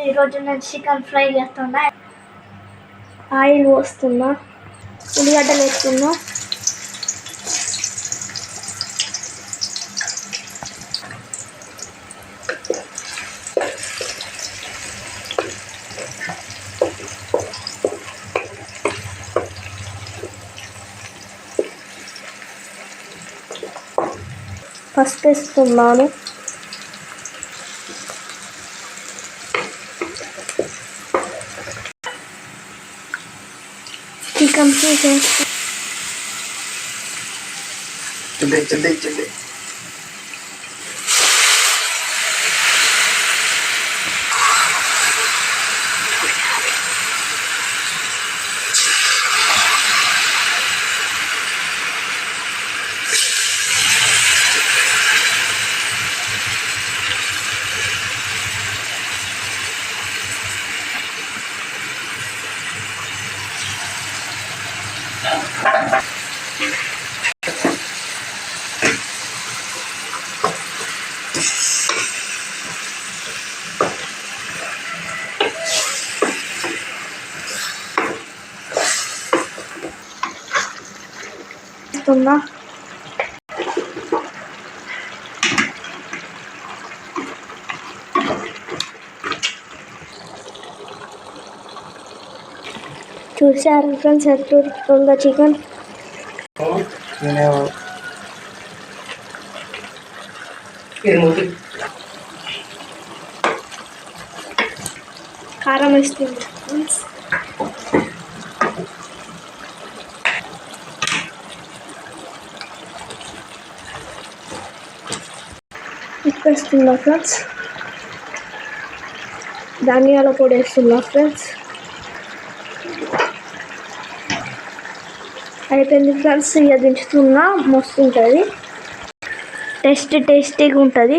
ఈరోజు నేను chicken fry చేస్తున్నా. ఆయిల్ పోస్తున్నా, ఉల్లిగడ్డలు వేస్తున్నా, పసుపు వేస్తున్నాను, చికెన్ పీస్ వేస్తున్నా, చూసారు ఫ్రెండ్స్ ఎంత ఉడుకుతుందో చికెన్. కారం వేస్తుంది ఫ్రెండ్స్, ఉప్పు వేస్తున్నా ఫ్రెండ్స్, ధనియాల పొడి వేస్తున్నా ఫ్రెండ్స్. అయిపోయింది ఫ్రెండ్స్, ఇక దించుతున్నా. మస్తు ఉంటుంది, టేస్టీగా ఉంటుంది.